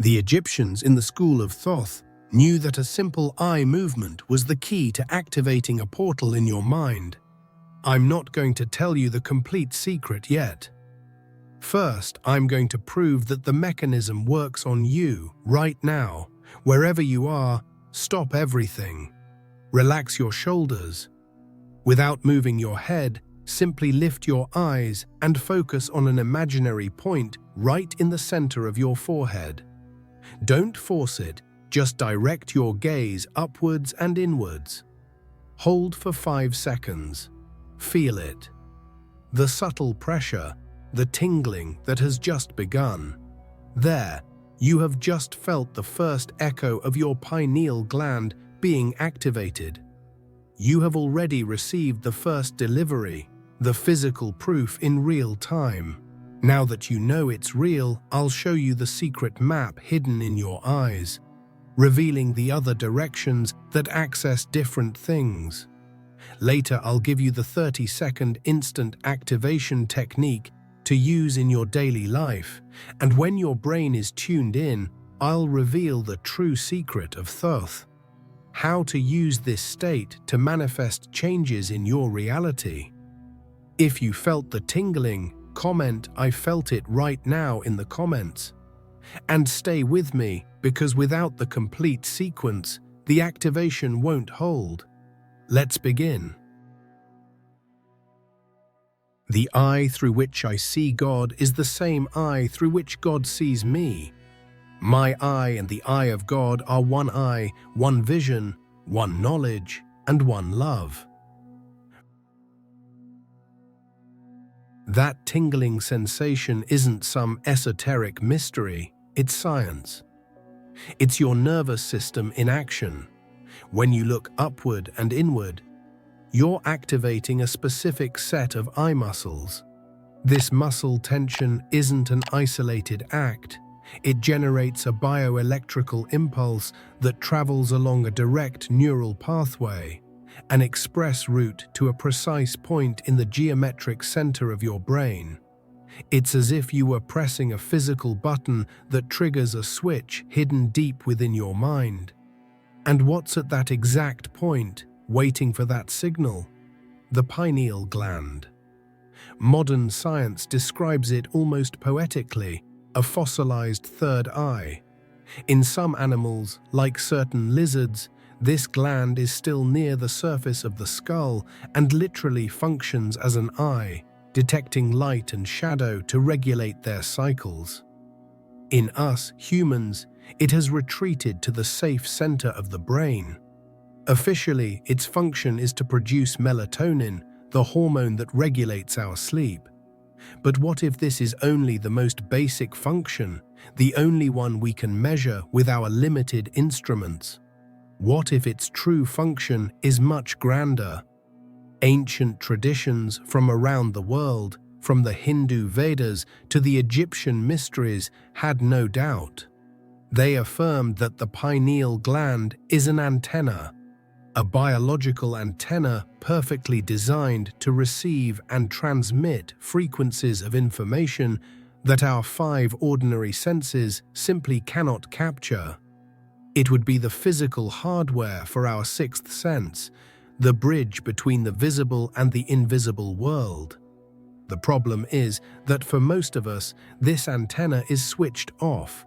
The Egyptians in the school of Thoth knew that a simple eye movement was the key to activating a portal in your mind. I'm not going to tell you the complete secret yet. First, I'm going to prove that the mechanism works on you right now. Wherever you are, stop everything. Relax your shoulders. Without moving your head, simply lift your eyes and focus on an imaginary point right in the center of your forehead. Don't force it, just direct your gaze upwards and inwards. Hold for 5 seconds. Feel it. The subtle pressure, the tingling that has just begun. There, you have just felt the first echo of your pineal gland being activated. You have already received the first delivery, the physical proof in real time. Now that you know it's real, I'll show you the secret map hidden in your eyes, revealing the other directions that access different things. Later, I'll give you the 30-second instant activation technique to use in your daily life, and when your brain is tuned in, I'll reveal the true secret of Thoth. How to use this state to manifest changes in your reality. If you felt the tingling, comment "I felt it" right now in the comments. And stay with me, because without the complete sequence, the activation won't hold. Let's begin. The eye through which I see God is the same eye through which God sees me. My eye and the eye of God are one eye, one vision, one knowledge, and one love. That tingling sensation isn't some esoteric mystery, it's science. It's your nervous system in action. When you look upward and inward, you're activating a specific set of eye muscles. This muscle tension isn't an isolated act. It generates a bioelectrical impulse that travels along a direct neural pathway, an express route to a precise point in the geometric center of your brain. It's as if you were pressing a physical button that triggers a switch hidden deep within your mind. And what's at that exact point, waiting for that signal? The pineal gland. Modern science describes it almost poetically, a fossilized third eye. In some animals, like certain lizards, this gland is still near the surface of the skull and literally functions as an eye, detecting light and shadow to regulate their cycles. In us, humans, it has retreated to the safe center of the brain. Officially, its function is to produce melatonin, the hormone that regulates our sleep. But what if this is only the most basic function, the only one we can measure with our limited instruments? What if its true function is much grander? Ancient traditions from around the world, from the Hindu Vedas to the Egyptian mysteries, had no doubt. They affirmed that the pineal gland is an antenna, a biological antenna perfectly designed to receive and transmit frequencies of information that our 5 ordinary senses simply cannot capture. It would be the physical hardware for our 6th sense, the bridge between the visible and the invisible world. The problem is that for most of us, this antenna is switched off,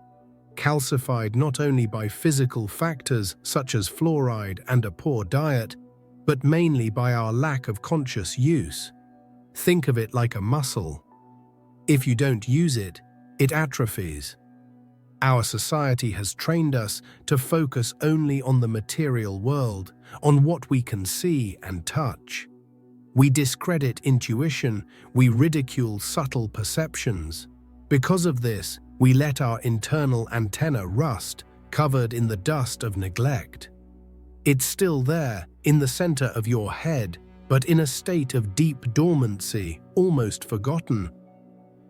calcified not only by physical factors such as fluoride and a poor diet, but mainly by our lack of conscious use. Think of it like a muscle. If you don't use it, it atrophies. Our society has trained us to focus only on the material world, on what we can see and touch. We discredit intuition, we ridicule subtle perceptions. Because of this, we let our internal antenna rust, covered in the dust of neglect. It's still there, in the center of your head, but in a state of deep dormancy, almost forgotten.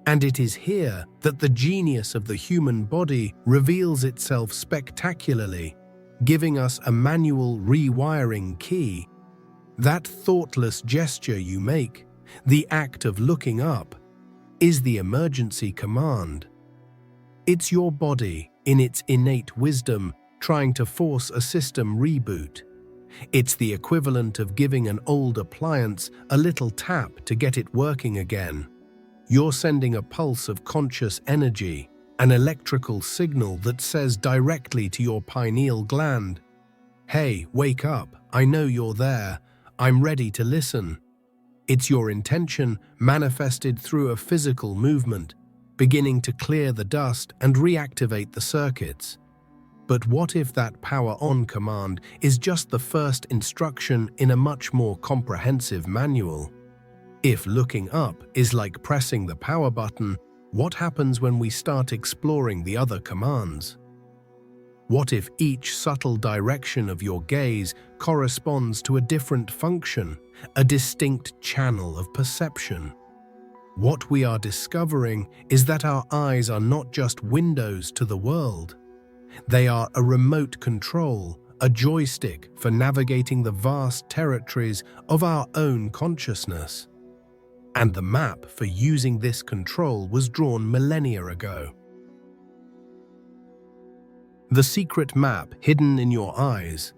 And it is here that the genius of the human body reveals itself spectacularly, giving us a manual rewiring key. That thoughtless gesture you make, the act of looking up, is the emergency command. It's your body, in its innate wisdom, trying to force a system reboot. It's the equivalent of giving an old appliance a little tap to get it working again. You're sending a pulse of conscious energy, an electrical signal that says directly to your pineal gland, "Hey, wake up, I know you're there, I'm ready to listen." It's your intention manifested through a physical movement, beginning to clear the dust and reactivate the circuits. But what if that power on command is just the first instruction in a much more comprehensive manual? If looking up is like pressing the power button, what happens when we start exploring the other commands? What if each subtle direction of your gaze corresponds to a different function, a distinct channel of perception? What we are discovering is that our eyes are not just windows to the world. They are a remote control, a joystick for navigating the vast territories of our own consciousness. And the map for using this control was drawn millennia ago. The secret map hidden in your eyes.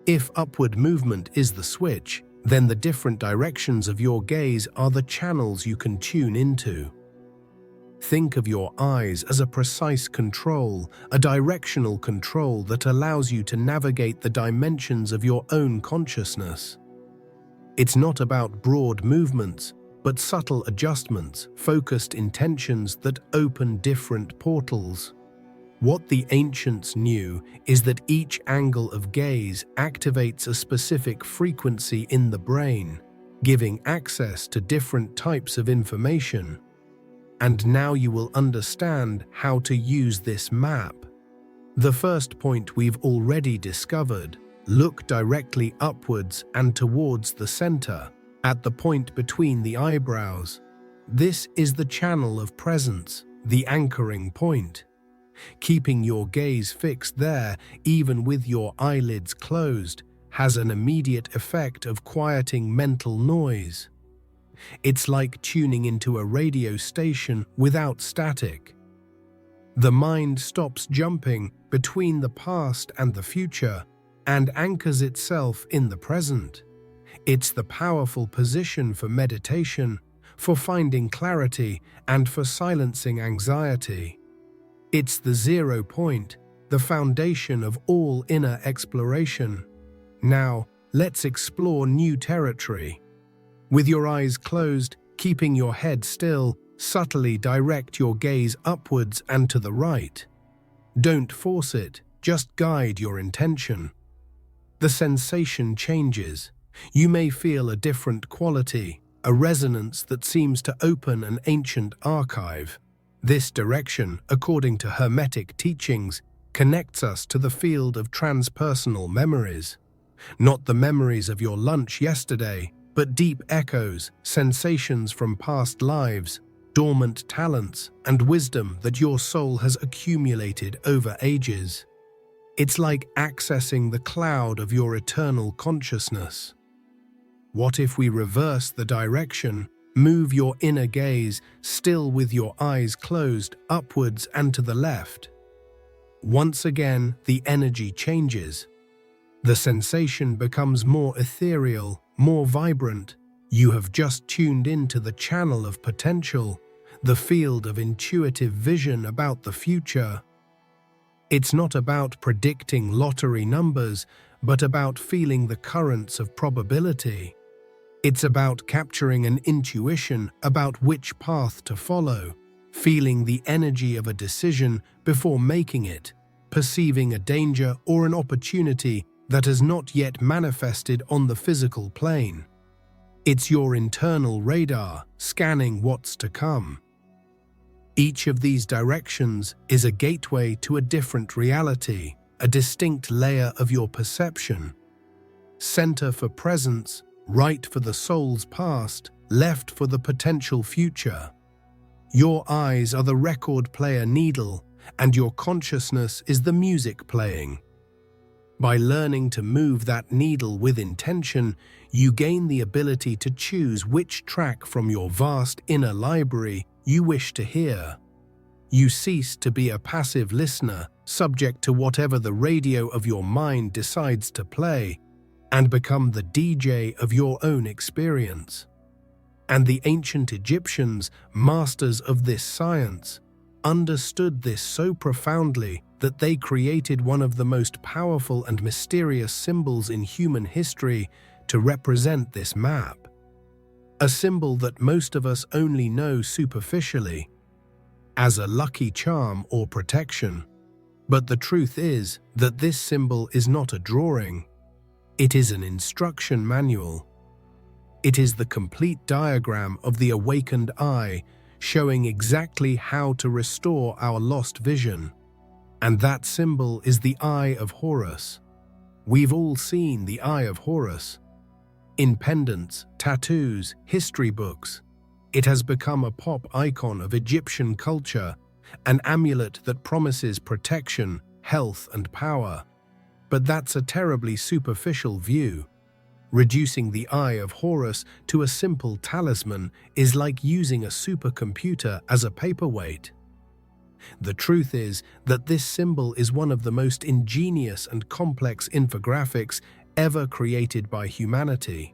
If upward movement is the switch, then the different directions of your gaze are the channels you can tune into. Think of your eyes as a precise control, a directional control that allows you to navigate the dimensions of your own consciousness. It's not about broad movements, but subtle adjustments, focused intentions that open different portals. What the ancients knew is that each angle of gaze activates a specific frequency in the brain, giving access to different types of information. And now you will understand how to use this map. The first point we've already discovered: look directly upwards and towards the center, at the point between the eyebrows. This is the channel of presence, the anchoring point. Keeping your gaze fixed there, even with your eyelids closed, has an immediate effect of quieting mental noise. It's like tuning into a radio station without static. The mind stops jumping between the past and the future and anchors itself in the present. It's the powerful position for meditation, for finding clarity, and for silencing anxiety. It's the 0 point, the foundation of all inner exploration. Now, let's explore new territory. With your eyes closed, keeping your head still, subtly direct your gaze upwards and to the right. Don't force it, just guide your intention. The sensation changes. You may feel a different quality, a resonance that seems to open an ancient archive. This direction, according to Hermetic teachings, connects us to the field of transpersonal memories. Not the memories of your lunch yesterday, but deep echoes, sensations from past lives, dormant talents, and wisdom that your soul has accumulated over ages. It's like accessing the cloud of your eternal consciousness. What if we reverse the direction, move your inner gaze, still with your eyes closed, upwards and to the left? Once again, the energy changes. The sensation becomes more ethereal, more vibrant. You have just tuned into the channel of potential, the field of intuitive vision about the future. It's not about predicting lottery numbers, but about feeling the currents of probability. It's about capturing an intuition about which path to follow, feeling the energy of a decision before making it, perceiving a danger or an opportunity that has not yet manifested on the physical plane. It's your internal radar scanning what's to come. Each of these directions is a gateway to a different reality, a distinct layer of your perception. Center for presence, right for the soul's past, left for the potential future. Your eyes are the record player needle, and your consciousness is the music playing. By learning to move that needle with intention, you gain the ability to choose which track from your vast inner library you wish to hear. You cease to be a passive listener, subject to whatever the radio of your mind decides to play, and become the DJ of your own experience. And the ancient Egyptians, masters of this science, understood this so profoundly that they created one of the most powerful and mysterious symbols in human history to represent this map. A symbol that most of us only know superficially, as a lucky charm or protection. But the truth is that this symbol is not a drawing. It is an instruction manual. It is the complete diagram of the awakened eye, showing exactly how to restore our lost vision. And that symbol is the Eye of Horus. We've all seen the Eye of Horus. In pendants, tattoos, history books. It has become a pop icon of Egyptian culture, an amulet that promises protection, health, and power. But that's a terribly superficial view. Reducing the Eye of Horus to a simple talisman is like using a supercomputer as a paperweight. The truth is that this symbol is one of the most ingenious and complex infographics ever created by humanity.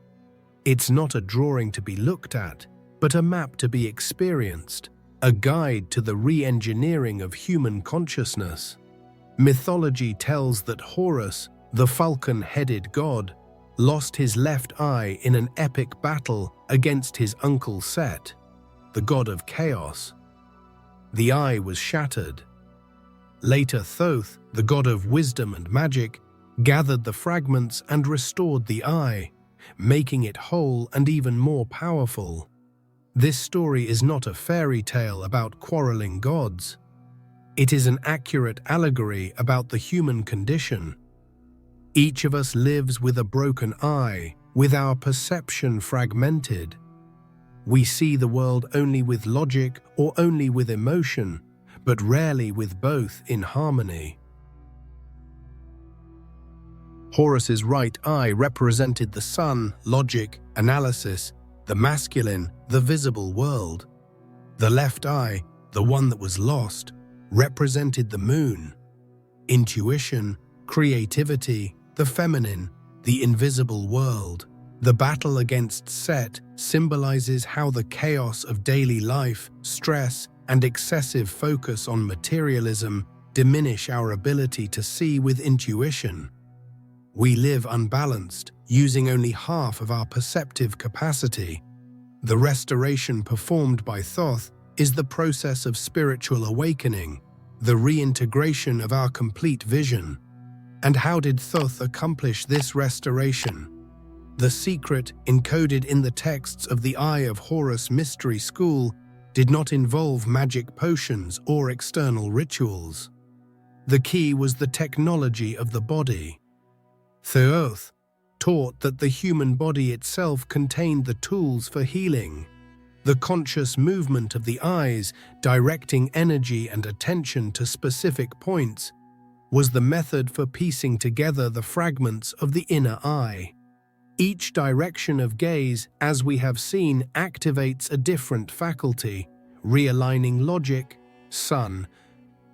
It's not a drawing to be looked at, but a map to be experienced, a guide to the re-engineering of human consciousness. Mythology tells that Horus, the falcon-headed god, lost his left eye in an epic battle against his uncle Set, the god of chaos. The eye was shattered. Later Thoth, the god of wisdom and magic, gathered the fragments and restored the eye, making it whole and even more powerful. This story is not a fairy tale about quarreling gods. It is an accurate allegory about the human condition. Each of us lives with a broken eye, with our perception fragmented. We see the world only with logic or only with emotion, but rarely with both in harmony. Horus's right eye represented the sun, logic, analysis, the masculine, the visible world. The left eye, the one that was lost, represented the moon, intuition, creativity, the feminine, the invisible world. The battle against Set symbolizes how the chaos of daily life, stress, and excessive focus on materialism diminish our ability to see with intuition. We live unbalanced, using only half of our perceptive capacity. The restoration performed by Thoth is the process of spiritual awakening, the reintegration of our complete vision. And how did Thoth accomplish this restoration? The secret, encoded in the texts of the Eye of Horus mystery school, did not involve magic potions or external rituals. The key was the technology of the body. Thoth taught that the human body itself contained the tools for healing. The conscious movement of the eyes, directing energy and attention to specific points, was the method for piecing together the fragments of the inner eye. Each direction of gaze, as we have seen, activates a different faculty, realigning logic, sun,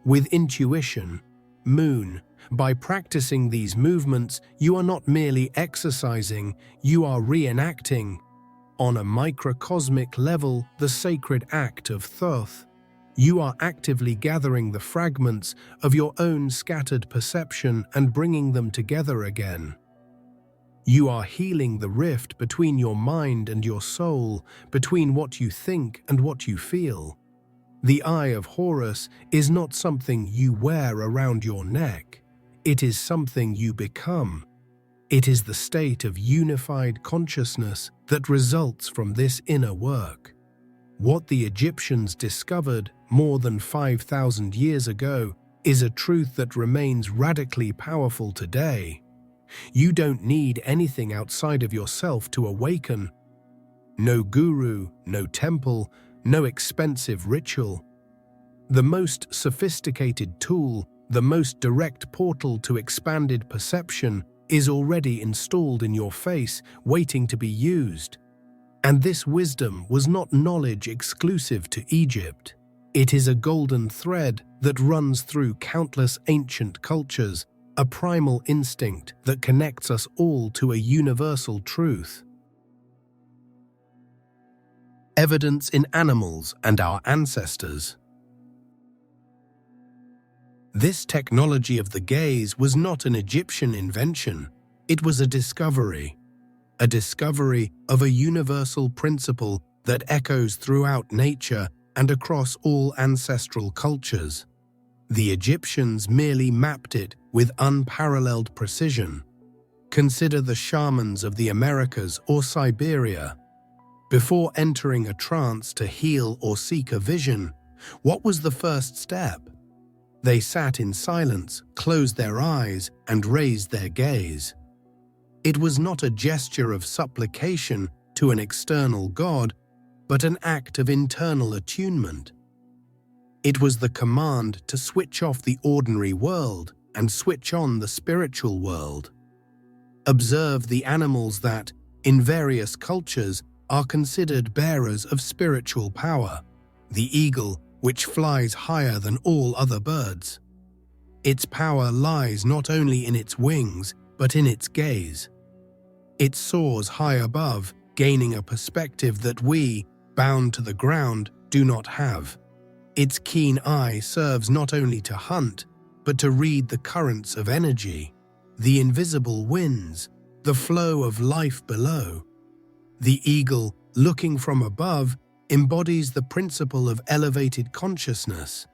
with intuition, moon. By practicing these movements, you are not merely exercising, you are reenacting, on a microcosmic level, the sacred act of Thoth. You are actively gathering the fragments of your own scattered perception and bringing them together again. You are healing the rift between your mind and your soul, between what you think and what you feel. The Eye of Horus is not something you wear around your neck. It is something you become. It is the state of unified consciousness that results from this inner work. What the Egyptians discovered more than 5,000 years ago is a truth that remains radically powerful today. You don't need anything outside of yourself to awaken. No guru, no temple, no expensive ritual. The most sophisticated tool, the most direct portal to expanded perception, is already installed in your face, waiting to be used. And this wisdom was not knowledge exclusive to Egypt. It is a golden thread that runs through countless ancient cultures, a primal instinct that connects us all to a universal truth. Evidence in animals and our ancestors. This technology of the gaze was not an Egyptian invention, it was a discovery of a universal principle that echoes throughout nature and across all ancestral cultures. The Egyptians merely mapped it with unparalleled precision. Consider the shamans of the Americas or Siberia. Before entering a trance to heal or seek a vision, what was the first step? They sat in silence, closed their eyes, and raised their gaze. It was not a gesture of supplication to an external god, but an act of internal attunement. It was the command to switch off the ordinary world and switch on the spiritual world. Observe the animals that, in various cultures, are considered bearers of spiritual power. The eagle, which flies higher than all other birds. Its power lies not only in its wings, but in its gaze. It soars high above, gaining a perspective that we, bound to the ground, do not have. Its keen eye serves not only to hunt, but to read the currents of energy, the invisible winds, the flow of life below. The eagle, looking from above, embodies the principle of elevated consciousness.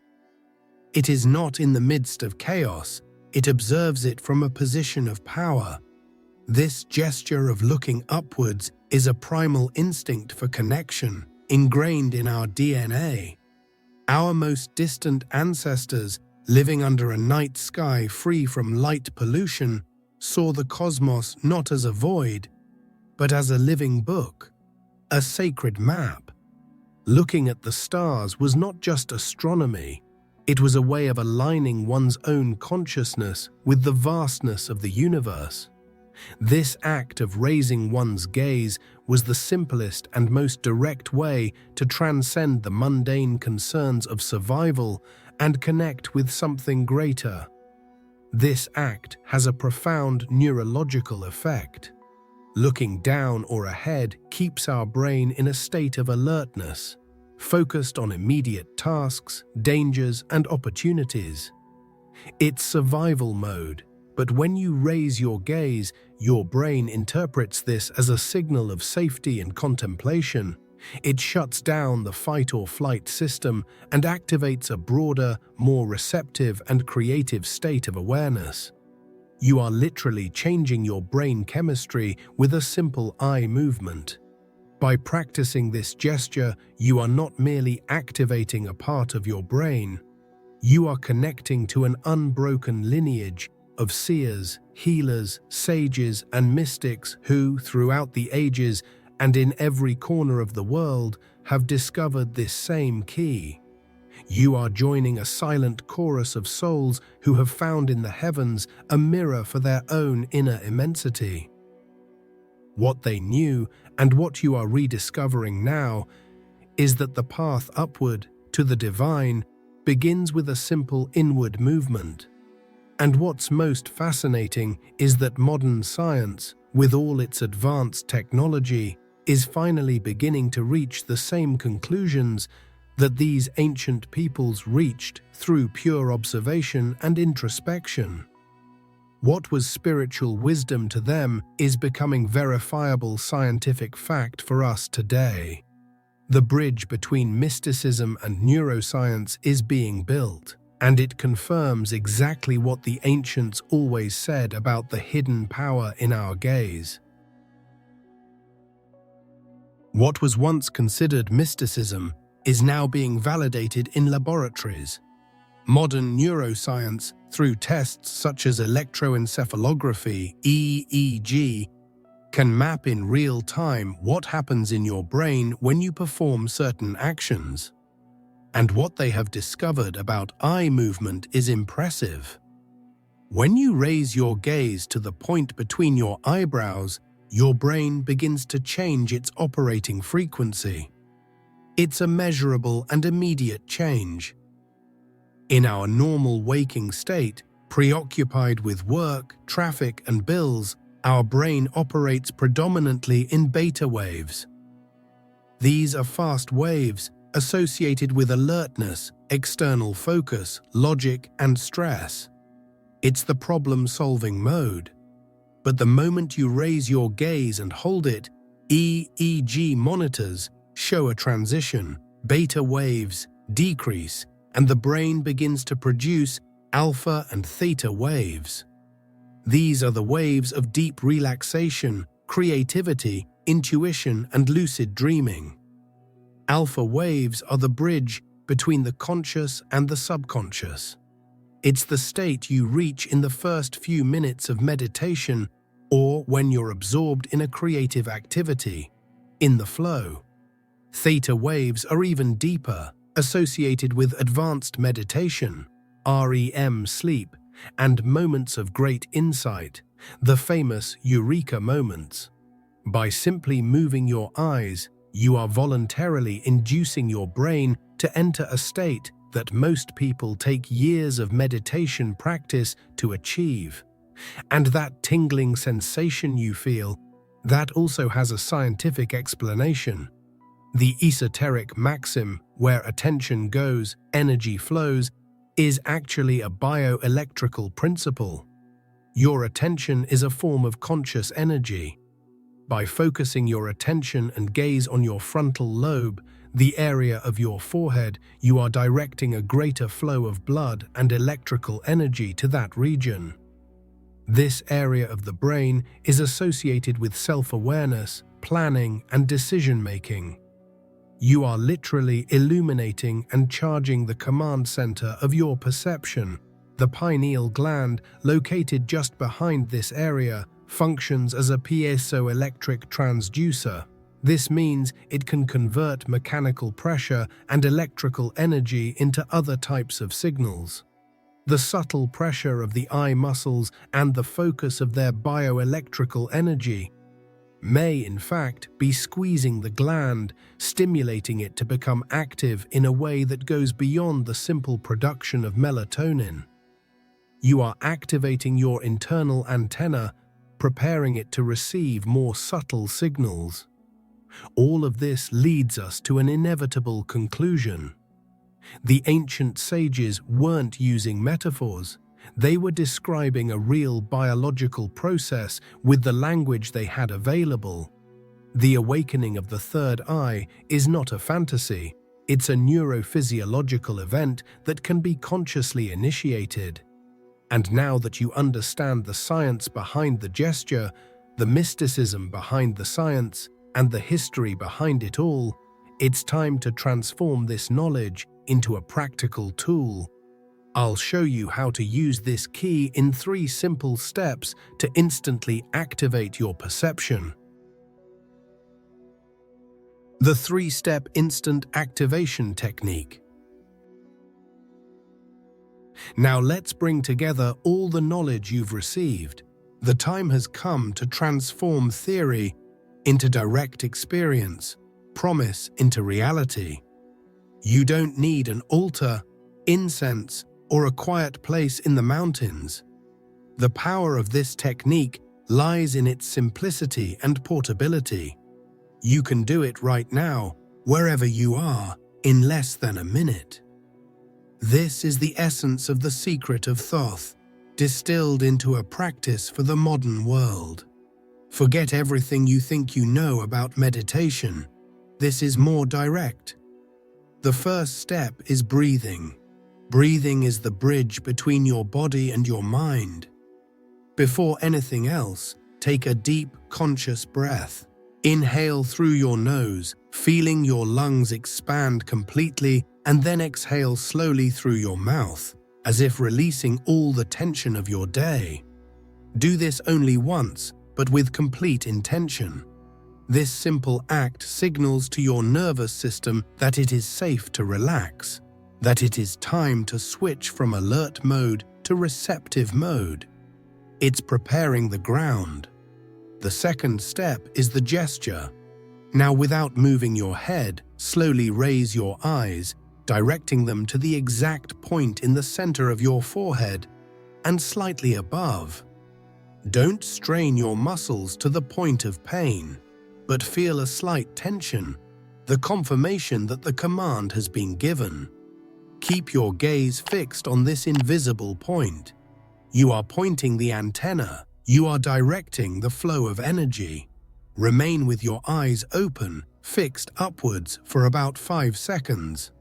It is not in the midst of chaos, it observes it from a position of power. This gesture of looking upwards is a primal instinct for connection, ingrained in our DNA. Our most distant ancestors, living under a night sky free from light pollution, saw the cosmos not as a void, but as a living book, a sacred map. Looking at the stars was not just astronomy, it was a way of aligning one's own consciousness with the vastness of the universe. This act of raising one's gaze was the simplest and most direct way to transcend the mundane concerns of survival and connect with something greater. This act has a profound neurological effect. Looking down or ahead keeps our brain in a state of alertness, focused on immediate tasks, dangers, and opportunities. It's survival mode, but when you raise your gaze, your brain interprets this as a signal of safety and contemplation. It shuts down the fight or flight system and activates a broader, more receptive and creative state of awareness. You are literally changing your brain chemistry with a simple eye movement. By practicing this gesture, you are not merely activating a part of your brain, you are connecting to an unbroken lineage of seers, healers, sages, and mystics who, throughout the ages and in every corner of the world, have discovered this same key. You are joining a silent chorus of souls who have found in the heavens a mirror for their own inner immensity. What they knew, and what you are rediscovering now, is that the path upward to the divine begins with a simple inward movement. And what's most fascinating is that modern science, with all its advanced technology, is finally beginning to reach the same conclusions that these ancient peoples reached through pure observation and introspection. What was spiritual wisdom to them is becoming verifiable scientific fact for us today. The bridge between mysticism and neuroscience is being built, and it confirms exactly what the ancients always said about the hidden power in our gaze. What was once considered mysticism is now being validated in laboratories. Modern neuroscience, through tests such as electroencephalography, EEG, can map in real time what happens in your brain when you perform certain actions. And what they have discovered about eye movement is impressive. When you raise your gaze to the point between your eyebrows, your brain begins to change its operating frequency. It's a measurable and immediate change. In our normal waking state, preoccupied with work, traffic, and bills, our brain operates predominantly in beta waves. These are fast waves associated with alertness, external focus, logic, and stress. It's the problem-solving mode. But the moment you raise your gaze and hold it, EEG monitors show a transition, beta waves decrease, and the brain begins to produce alpha and theta waves. These are the waves of deep relaxation, creativity, intuition, and lucid dreaming. Alpha waves are the bridge between the conscious and the subconscious. It's the state you reach in the first few minutes of meditation or when you're absorbed in a creative activity, in the flow. Theta waves are even deeper, associated with advanced meditation, REM sleep, and moments of great insight, the famous eureka moments. By simply moving your eyes, you are voluntarily inducing your brain to enter a state that most people take years of meditation practice to achieve. And that tingling sensation you feel, that also has a scientific explanation. The esoteric maxim, where attention goes, energy flows, is actually a bioelectrical principle. Your attention is a form of conscious energy. By focusing your attention and gaze on your frontal lobe, the area of your forehead, you are directing a greater flow of blood and electrical energy to that region. This area of the brain is associated with self-awareness, planning, and decision-making. You are literally illuminating and charging the command center of your perception. The pineal gland, located just behind this area, functions as a piezoelectric transducer. This means it can convert mechanical pressure and electrical energy into other types of signals. The subtle pressure of the eye muscles and the focus of their bioelectrical energy may, in fact, be squeezing the gland, stimulating it to become active in a way that goes beyond the simple production of melatonin. You are activating your internal antenna, preparing it to receive more subtle signals. All of this leads us to an inevitable conclusion. The ancient sages weren't using metaphors. They were describing a real biological process with the language they had available. The awakening of the third eye is not a fantasy. It's a neurophysiological event that can be consciously initiated. And now that you understand the science behind the gesture, the mysticism behind the science, and the history behind it all, it's time to transform this knowledge into a practical tool. I'll show you how to use this key in 3 simple steps to instantly activate your perception. The 3-step instant activation technique. Now let's bring together all the knowledge you've received. The time has come to transform theory into direct experience, promise into reality. You don't need an altar, incense, or a quiet place in the mountains. The power of this technique lies in its simplicity and portability. You can do it right now, wherever you are, in less than a minute. This is the essence of the secret of Thoth, distilled into a practice for the modern world. Forget everything you think you know about meditation. This is more direct. The first step is breathing. Breathing is the bridge between your body and your mind. Before anything else, take a deep, conscious breath. Inhale through your nose, feeling your lungs expand completely, and then exhale slowly through your mouth, as if releasing all the tension of your day. Do this only once, but with complete intention. This simple act signals to your nervous system that it is safe to relax, that it is time to switch from alert mode to receptive mode. It's preparing the ground. The second step is the gesture. Now, without moving your head, Slowly raise your eyes, directing them to the exact point in the center of your forehead and slightly above. Don't strain your muscles to the point of pain, but feel a slight tension, the confirmation that the command has been given. Keep your gaze fixed on this invisible point. You are pointing the antenna. You are directing the flow of energy. Remain with your eyes open, fixed upwards for about 5 seconds.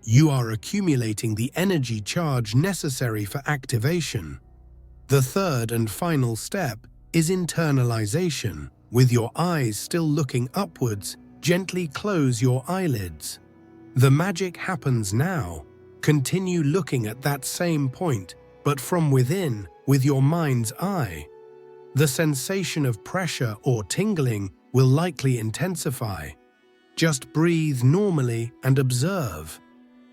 You are accumulating the energy charge necessary for activation. The third and final step is internalization. With your eyes still looking upwards, gently close your eyelids. The magic happens now. Continue looking at that same point, but from within, with your mind's eye. The sensation of pressure or tingling will likely intensify. Just breathe normally and observe.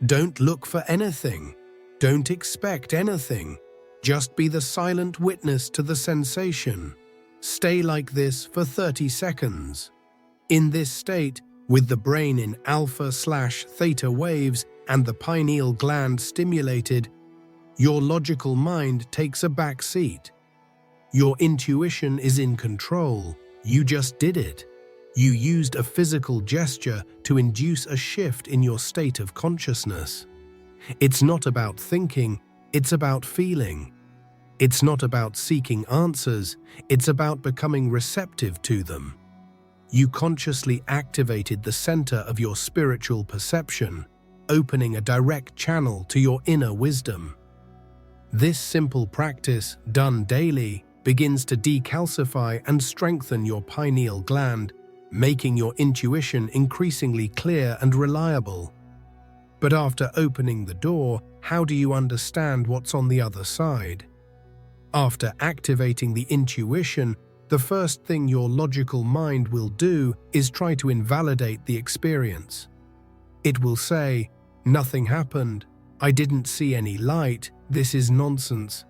Don't look for anything. Don't expect anything. Just be the silent witness to the sensation. Stay like this for 30 seconds. In this state, with the brain in alpha/theta waves and the pineal gland stimulated, your logical mind takes a back seat. Your intuition is in control. You just did it. You used a physical gesture to induce a shift in your state of consciousness. It's not about thinking, it's about feeling. It's not about seeking answers, it's about becoming receptive to them. You consciously activated the center of your spiritual perception, opening a direct channel to your inner wisdom. This simple practice, done daily, begins to decalcify and strengthen your pineal gland, making your intuition increasingly clear and reliable. But after opening the door, how do you understand what's on the other side? After activating the intuition, the first thing your logical mind will do is try to invalidate the experience. It will say, "Nothing happened, I didn't see any light, this is nonsense."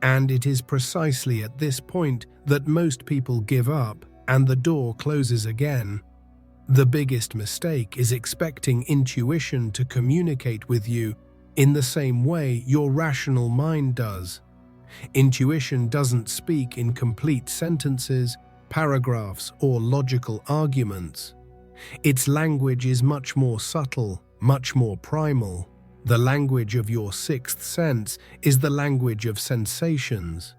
And it is precisely at this point that most people give up and the door closes again. The biggest mistake is expecting intuition to communicate with you in the same way your rational mind does. Intuition doesn't speak in complete sentences, paragraphs, or logical arguments. Its language is much more subtle, much more primal. The language of your sixth sense is the language of sensations.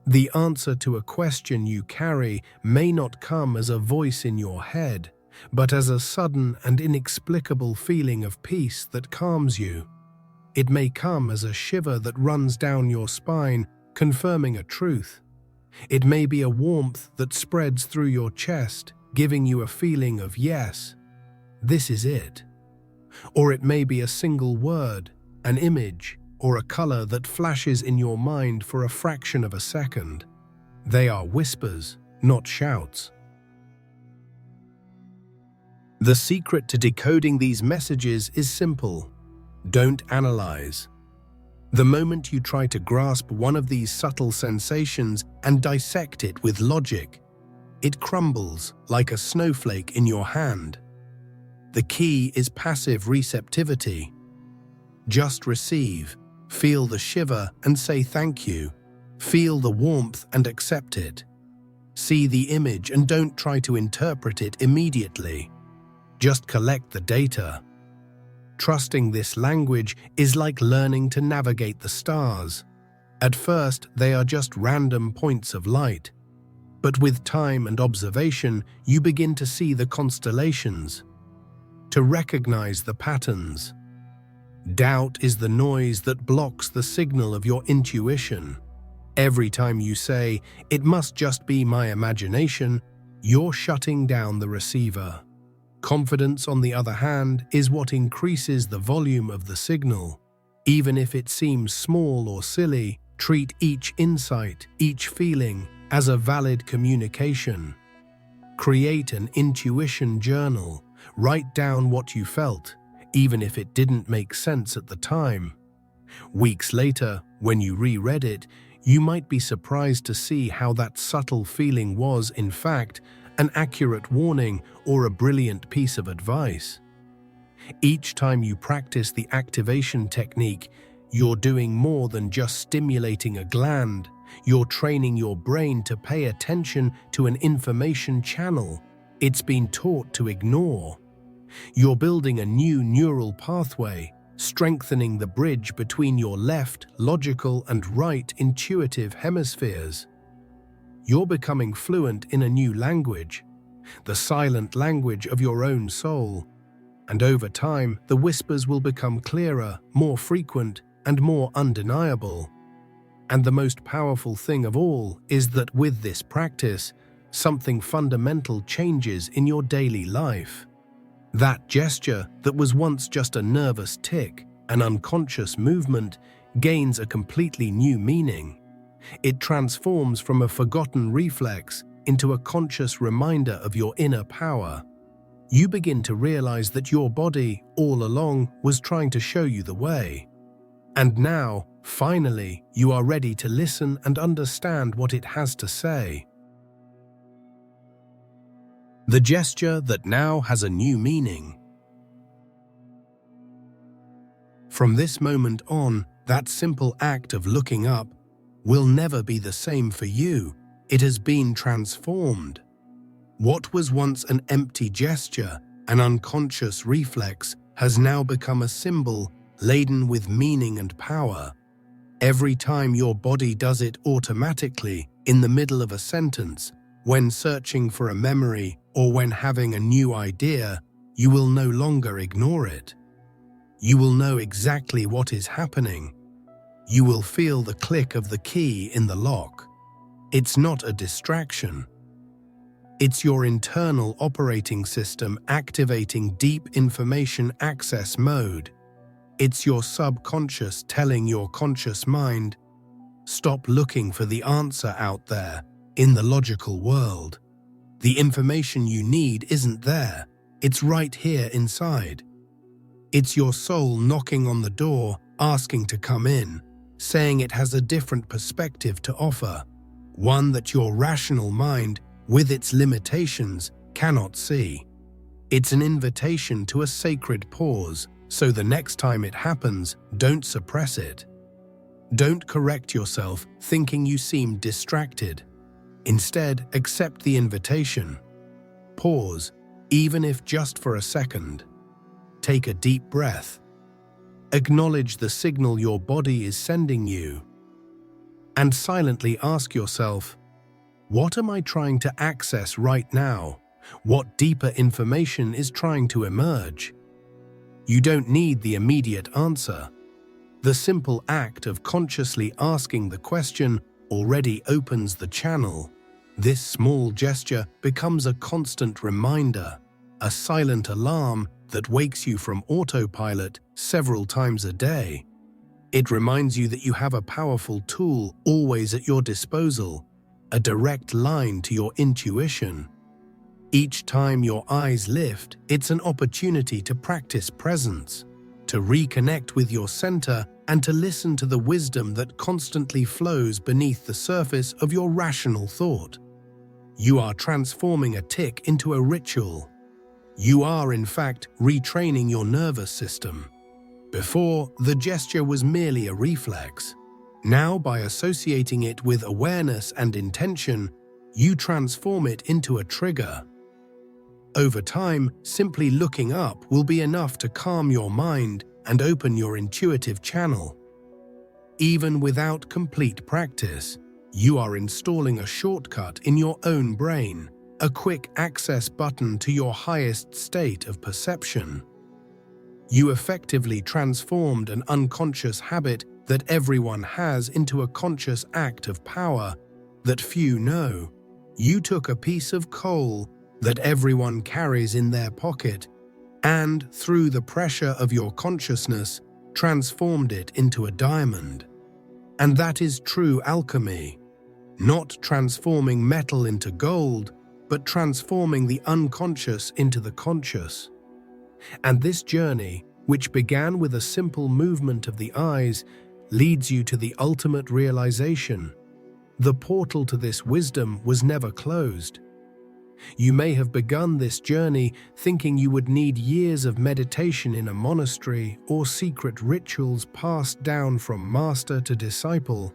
The answer to a question you carry may not come as a voice in your head, but as a sudden and inexplicable feeling of peace that calms you. It may come as a shiver that runs down your spine, confirming a truth. It may be a warmth that spreads through your chest, giving you a feeling of yes, this is it. Or it may be a single word, an image, or a color that flashes in your mind for a fraction of a second. They are whispers, not shouts. The secret to decoding these messages is simple. Don't analyze. The moment you try to grasp one of these subtle sensations and dissect it with logic, it crumbles like a snowflake in your hand. The key is passive receptivity. Just receive, feel the shiver and say thank you. Feel the warmth and accept it. See the image and don't try to interpret it immediately. Just collect the data. Trusting this language is like learning to navigate the stars. At first, they are just random points of light. But with time and observation, you begin to see the constellations, to recognize the patterns. Doubt is the noise that blocks the signal of your intuition. Every time you say, "It must just be my imagination," you're shutting down the receiver. Confidence, on the other hand, is what increases the volume of the signal. Even if it seems small or silly, treat each insight, each feeling, as a valid communication. Create an intuition journal. Write down what you felt, even if it didn't make sense at the time. Weeks later, when you reread it, you might be surprised to see how that subtle feeling was, in fact, an accurate warning, or a brilliant piece of advice. Each time you practice the activation technique, you're doing more than just stimulating a gland. You're training your brain to pay attention to an information channel it's been taught to ignore. You're building a new neural pathway, strengthening the bridge between your left, logical, and right intuitive hemispheres. You're becoming fluent in a new language, the silent language of your own soul. And over time, the whispers will become clearer, more frequent, and more undeniable. And the most powerful thing of all is that with this practice, something fundamental changes in your daily life. That gesture that was once just a nervous tic, an unconscious movement, gains a completely new meaning. It transforms from a forgotten reflex into a conscious reminder of your inner power. You begin to realize that your body, all along, was trying to show you the way. And now, finally, you are ready to listen and understand what it has to say. The gesture that now has a new meaning. From this moment on, that simple act of looking up will never be the same for you. It has been transformed. What was once an empty gesture, an unconscious reflex, has now become a symbol laden with meaning and power. Every time your body does it automatically, in the middle of a sentence, when searching for a memory, or when having a new idea, you will no longer ignore it. You will know exactly what is happening. You will feel the click of the key in the lock. It's not a distraction. It's your internal operating system activating deep information access mode. It's your subconscious telling your conscious mind, stop looking for the answer out there, in the logical world. The information you need isn't there, it's right here inside. It's your soul knocking on the door, asking to come in, saying it has a different perspective to offer, one that your rational mind, with its limitations, cannot see. It's an invitation to a sacred pause, so the next time it happens, don't suppress it. Don't correct yourself thinking you seem distracted. Instead, accept the invitation. Pause, even if just for a second. Take a deep breath. Acknowledge the signal your body is sending you. And silently ask yourself, what am I trying to access right now? What deeper information is trying to emerge? You don't need the immediate answer. The simple act of consciously asking the question already opens the channel. This small gesture becomes a constant reminder, a silent alarm that wakes you from autopilot several times a day. It reminds you that you have a powerful tool always at your disposal, a direct line to your intuition. Each time your eyes lift, it's an opportunity to practice presence, to reconnect with your center, and to listen to the wisdom that constantly flows beneath the surface of your rational thought. You are transforming a tic into a ritual. You are, in fact, retraining your nervous system. Before, the gesture was merely a reflex. Now, by associating it with awareness and intention, you transform it into a trigger. Over time, simply looking up will be enough to calm your mind and open your intuitive channel. Even without complete practice, you are installing a shortcut in your own brain, a quick access button to your highest state of perception. You effectively transformed an unconscious habit that everyone has into a conscious act of power that few know. You took a piece of coal that everyone carries in their pocket and, through the pressure of your consciousness, transformed it into a diamond. And that is true alchemy. Not transforming metal into gold, but transforming the unconscious into the conscious. And this journey, which began with a simple movement of the eyes, leads you to the ultimate realization. The portal to this wisdom was never closed. You may have begun this journey thinking you would need years of meditation in a monastery or secret rituals passed down from master to disciple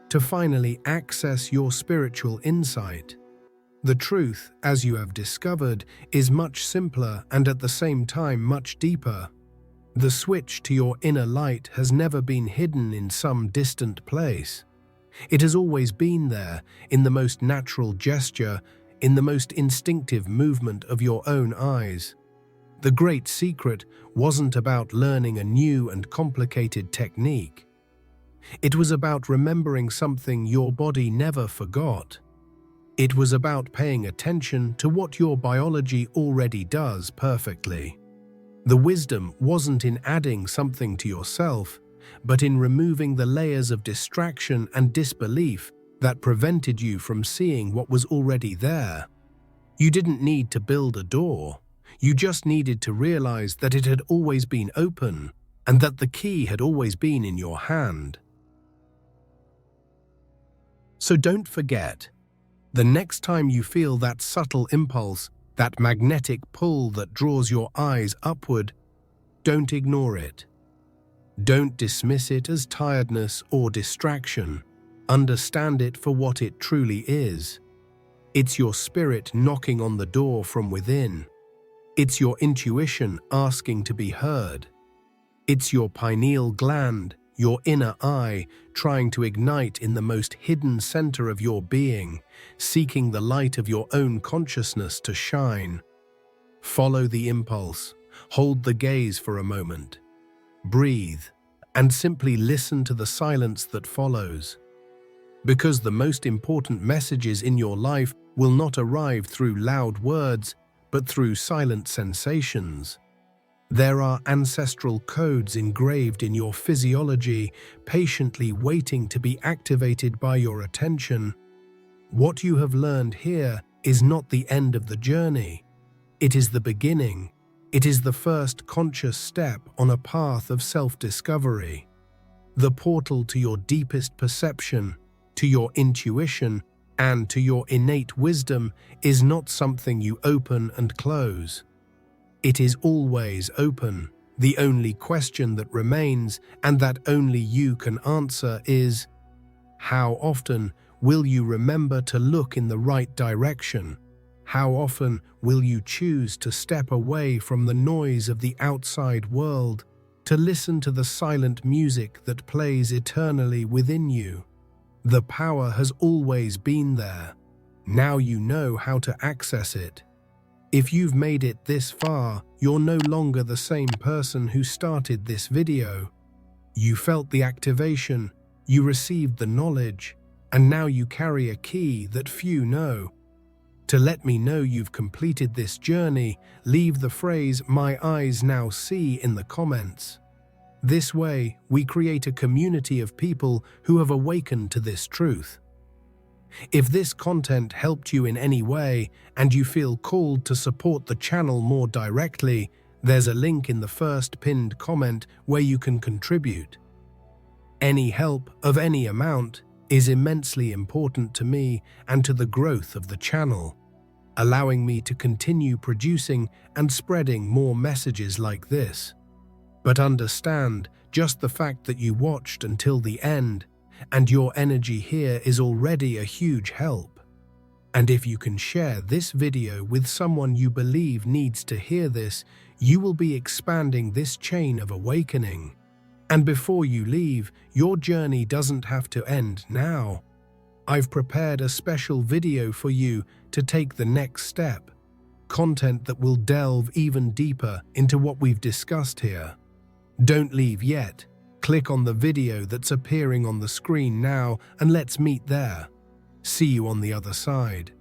to finally access your spiritual insight. The truth, as you have discovered, is much simpler and at the same time much deeper. The switch to your inner light has never been hidden in some distant place. It has always been there, in the most natural gesture, in the most instinctive movement of your own eyes. The great secret wasn't about learning a new and complicated technique. It was about remembering something your body never forgot. It was about paying attention to what your biology already does perfectly. The wisdom wasn't in adding something to yourself, but in removing the layers of distraction and disbelief that prevented you from seeing what was already there. You didn't need to build a door. You just needed to realize that it had always been open and that the key had always been in your hand. So don't forget, the next time you feel that subtle impulse, that magnetic pull that draws your eyes upward, don't ignore it. Don't dismiss it as tiredness or distraction. Understand it for what it truly is. It's your spirit knocking on the door from within. It's your intuition asking to be heard. It's your pineal gland, your inner eye, trying to ignite in the most hidden center of your being, seeking the light of your own consciousness to shine. Follow the impulse, hold the gaze for a moment, breathe, and simply listen to the silence that follows. Because the most important messages in your life will not arrive through loud words, but through silent sensations. There are ancestral codes engraved in your physiology, patiently waiting to be activated by your attention. What you have learned here is not the end of the journey. It is the beginning. It is the first conscious step on a path of self-discovery. The portal to your deepest perception, to your intuition, and to your innate wisdom is not something you open and close. It is always open. The only question that remains, and that only you can answer, is: how often will you remember to look in the right direction? How often will you choose to step away from the noise of the outside world, to listen to the silent music that plays eternally within you? The power has always been there. Now you know how to access it. If you've made it this far, you're no longer the same person who started this video. You felt the activation, you received the knowledge, and now you carry a key that few know. To let me know you've completed this journey, leave the phrase "My eyes now see" in the comments. This way, we create a community of people who have awakened to this truth. If this content helped you in any way and you feel called to support the channel more directly, there's a link in the first pinned comment where you can contribute. Any help of any amount is immensely important to me and to the growth of the channel, allowing me to continue producing and spreading more messages like this. But understand, just the fact that you watched until the end and your energy here is already a huge help. And if you can share this video with someone you believe needs to hear this, you will be expanding this chain of awakening. And before you leave, your journey doesn't have to end now. I've prepared a special video for you to take the next step, content that will delve even deeper into what we've discussed here. Don't leave yet. Click on the video that's appearing on the screen now and let's meet there. See you on the other side.